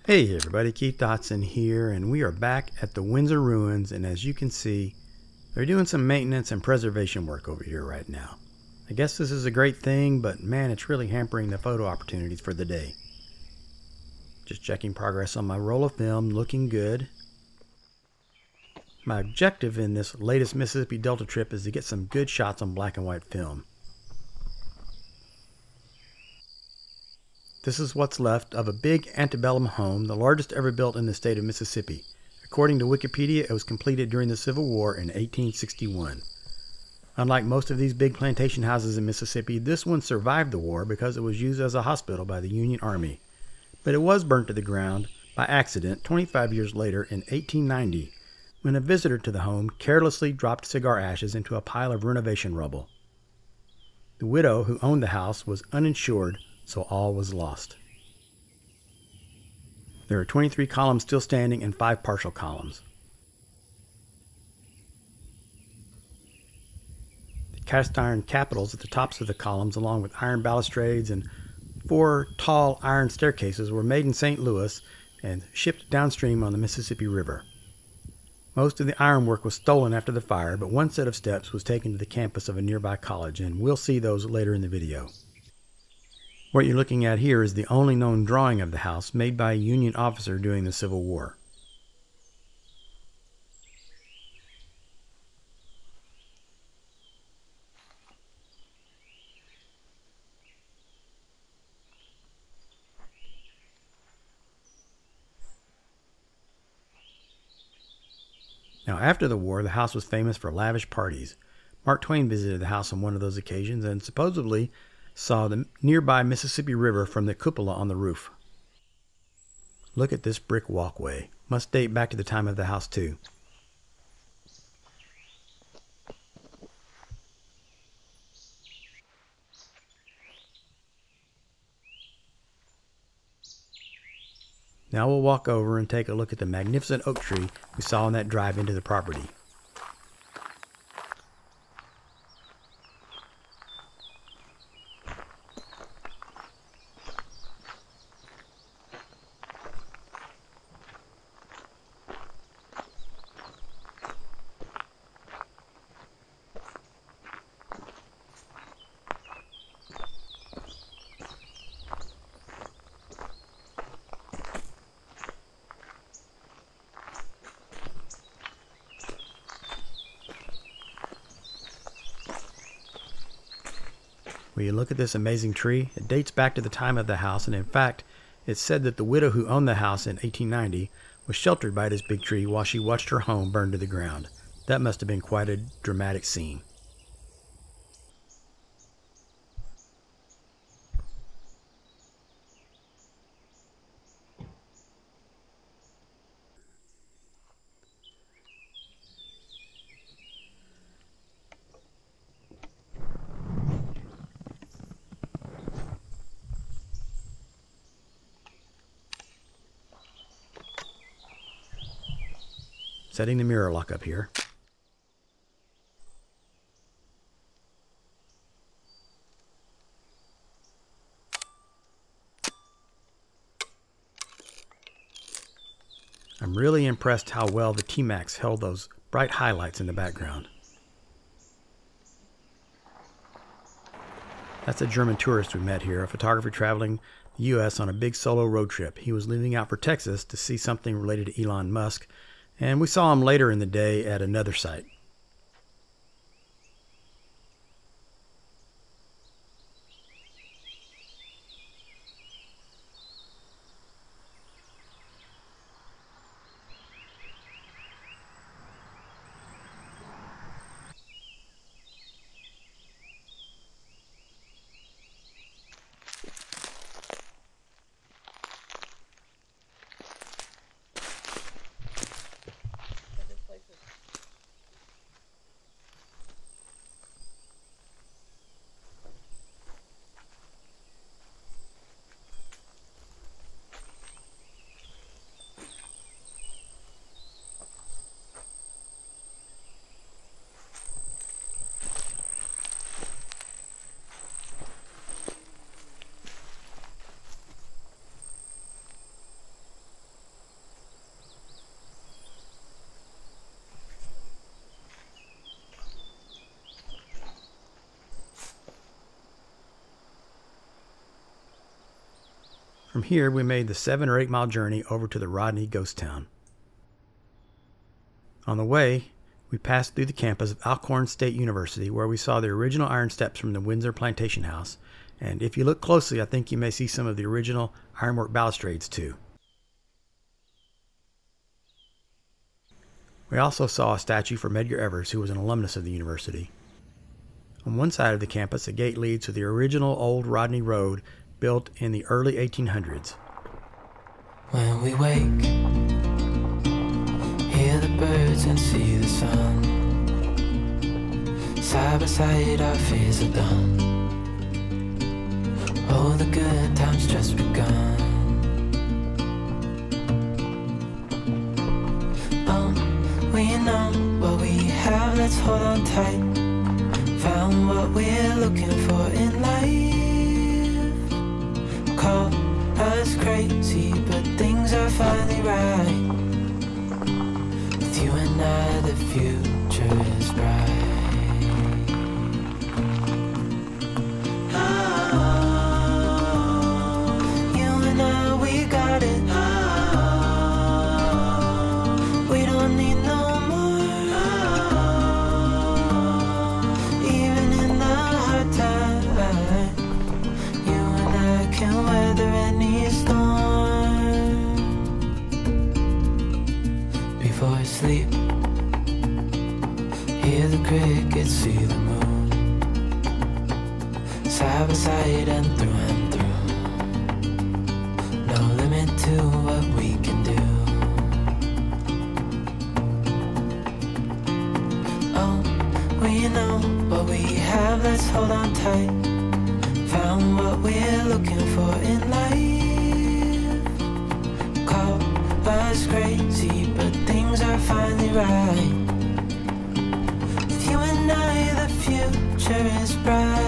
Hey everybody, Keith Dotson here, and we are back at the Windsor Ruins, and as you can see, they're doing some maintenance and preservation work over here right now. I guess this is a great thing, but man, it's really hampering the photo opportunities for the day. Just checking progress on my roll of film, looking good. My objective in this latest Mississippi Delta trip is to get some good shots on black and white film. This is what's left of a big antebellum home, the largest ever built in the state of Mississippi. According to Wikipedia, it was completed during the Civil War in 1861. Unlike most of these big plantation houses in Mississippi, this one survived the war because it was used as a hospital by the Union Army. But it was burnt to the ground by accident 25 years later in 1890, when a visitor to the home carelessly dropped cigar ashes into a pile of renovation rubble. The widow who owned the house was uninsured, so all was lost. There are 23 columns still standing and 5 partial columns. The cast iron capitals at the tops of the columns, along with iron balustrades and 4 tall iron staircases, were made in St. Louis and shipped downstream on the Mississippi River. Most of the ironwork was stolen after the fire, but one set of steps was taken to the campus of a nearby college, and we'll see those later in the video. What you're looking at here is the only known drawing of the house made by a Union officer during the Civil War. Now, after the war, the house was famous for lavish parties. Mark Twain visited the house on one of those occasions and supposedly saw the nearby Mississippi River from the cupola on the roof. Look at this brick walkway. Must date back to the time of the house too. Now we'll walk over and take a look at the magnificent oak tree we saw on that drive into the property. Will you look at this amazing tree? It dates back to the time of the house, and in fact, it's said that the widow who owned the house in 1890 was sheltered by this big tree while she watched her home burn to the ground. That must have been quite a dramatic scene. Setting the mirror lock up here. I'm really impressed how well the T-Max held those bright highlights in the background. That's a German tourist we met here, a photographer traveling the U.S. on a big solo road trip. He was leaving out for Texas to see something related to Elon Musk, and we saw him later in the day at another site. From here, we made the 7 or 8 mile journey over to the Rodney ghost town. On the way, we passed through the campus of Alcorn State University, where we saw the original iron steps from the Windsor Plantation House, and if you look closely, I think you may see some of the original ironwork balustrades too. We also saw a statue for Medgar Evers, who was an alumnus of the university. On one side of the campus, a gate leads to the original old Rodney Road, built in the early 1800s. When we wake, hear the birds and see the sun. Side by side our fears are done. Oh, the good times just begun. We know what we have, let's hold on tight. Found what we're looking for in life. Call us crazy, but things are finally right. With you and I, the future is bright. Oh, you and I, we got it. Oh, we don't need no sleep. Hear the crickets, see the moon. Side by side and through. No limit to what we can do. Oh, we know what we have, let's hold on tight. Found what we're looking for in life. Call us crazy, but things are finally right. With you and I, the future is bright.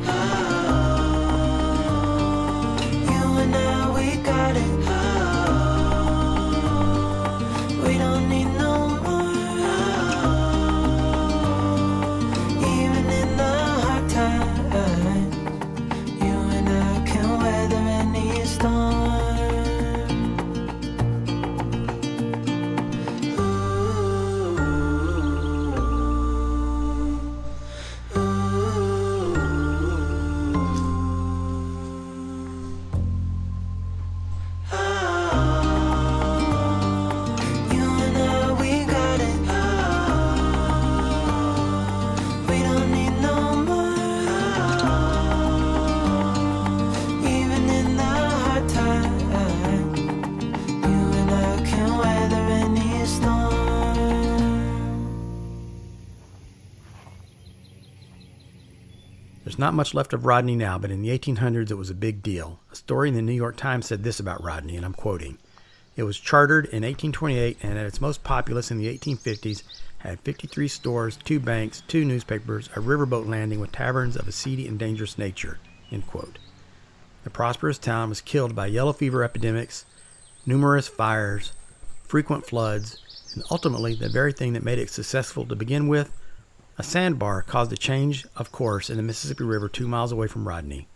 Oh, you and I, we got it. Oh, we don't need no more. Oh, even in the hard time, you and I can weather any storm. There's not much left of Rodney now, but in the 1800s it was a big deal. A story in the New York Times said this about Rodney, and I'm quoting. It was chartered in 1828 and at its most populous in the 1850s had 53 stores, 2 banks, 2 newspapers, a riverboat landing with taverns of a seedy and dangerous nature. End quote. The prosperous town was killed by yellow fever epidemics, numerous fires, frequent floods, and ultimately the very thing that made it successful to begin with, a sandbar, caused a change of course in the Mississippi River 2 miles away from Rodney.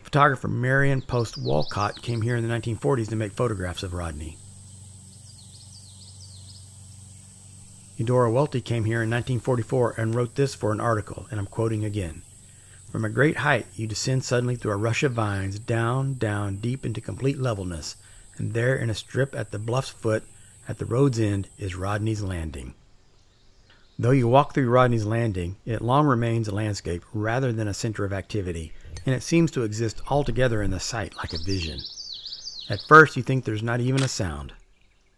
Photographer Marion Post Walcott came here in the 1940s to make photographs of Rodney. Eudora Welty came here in 1944 and wrote this for an article, and I'm quoting again. From a great height you descend suddenly through a rush of vines, down, down, deep into complete levelness, and there in a strip at the bluff's foot, at the road's end, is Rodney's Landing. Though you walk through Rodney's Landing, it long remains a landscape rather than a center of activity, and it seems to exist altogether in the sight like a vision. At first you think there's not even a sound.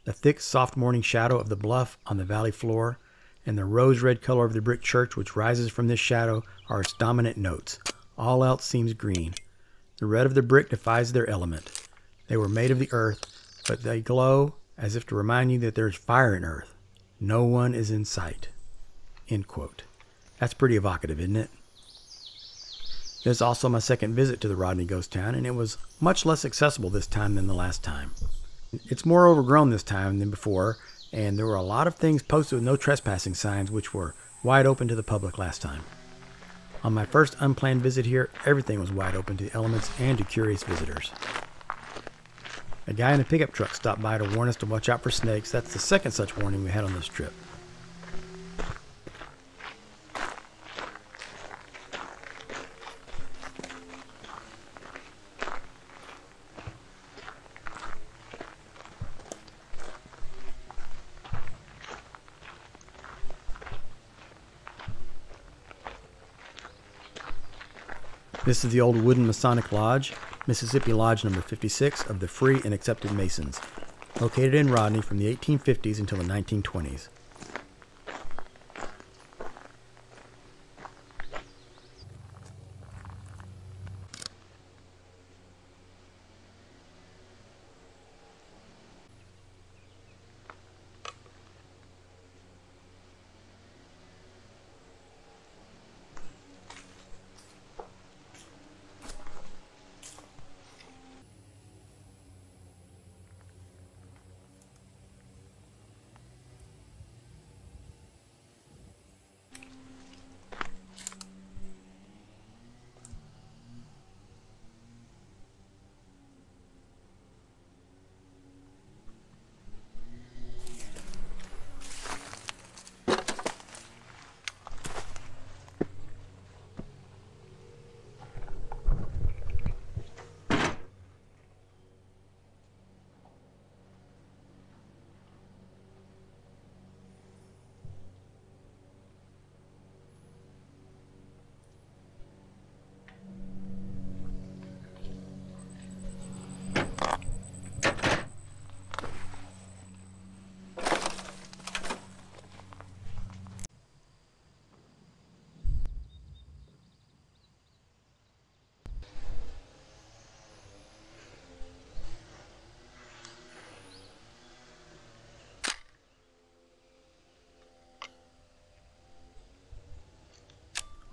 The thick, soft morning shadow of the bluff on the valley floor and the rose-red color of the brick church which rises from this shadow are its dominant notes. All else seems green. The red of the brick defies their element. They were made of the earth, but they glow as if to remind you that there is fire in earth. No one is in sight. End quote. That's pretty evocative, isn't it? This is also my second visit to the Rodney ghost town, and it was much less accessible this time than the last time. It's more overgrown this time than before, and there were a lot of things posted with no trespassing signs which were wide open to the public last time. On my first unplanned visit here, everything was wide open to the elements and to curious visitors. A guy in a pickup truck stopped by to warn us to watch out for snakes. That's the second such warning we had on this trip. This is the old wooden Masonic Lodge, Mississippi Lodge number 56 of the Free and Accepted Masons, located in Rodney from the 1850s until the 1920s.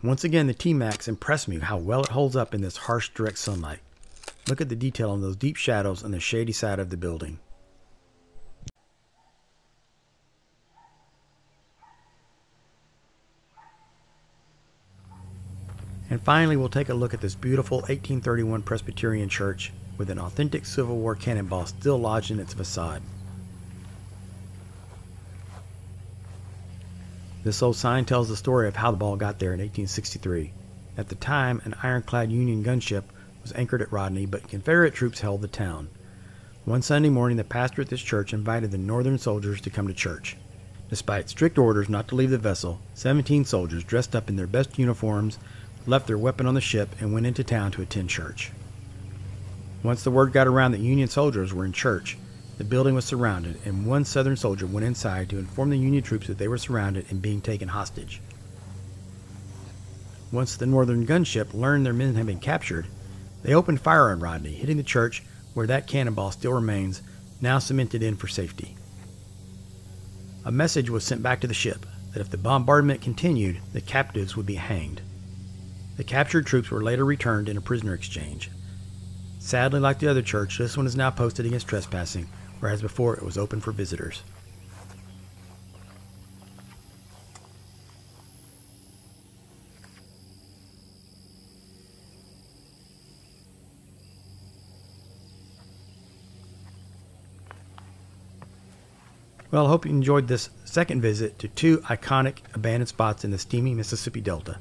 Once again, the T-Max impressed me how well it holds up in this harsh, direct sunlight. Look at the detail on those deep shadows on the shady side of the building. And finally, we'll take a look at this beautiful 1831 Presbyterian church with an authentic Civil War cannonball still lodged in its facade. This old sign tells the story of how the ball got there in 1863. At the time, an ironclad Union gunship was anchored at Rodney, but Confederate troops held the town. One Sunday morning, the pastor at this church invited the Northern soldiers to come to church. Despite strict orders not to leave the vessel, 17 soldiers dressed up in their best uniforms left their weapon on the ship and went into town to attend church. Once the word got around that Union soldiers were in church, the building was surrounded, and one Southern soldier went inside to inform the Union troops that they were surrounded and being taken hostage. Once the Northern gunship learned their men had been captured, they opened fire on Rodney, hitting the church where that cannonball still remains, now cemented in for safety. A message was sent back to the ship that if the bombardment continued, the captives would be hanged. The captured troops were later returned in a prisoner exchange. Sadly, like the other church, this one is now posted against trespassing, whereas before it was open for visitors. Well, I hope you enjoyed this second visit to two iconic abandoned spots in the steamy Mississippi Delta.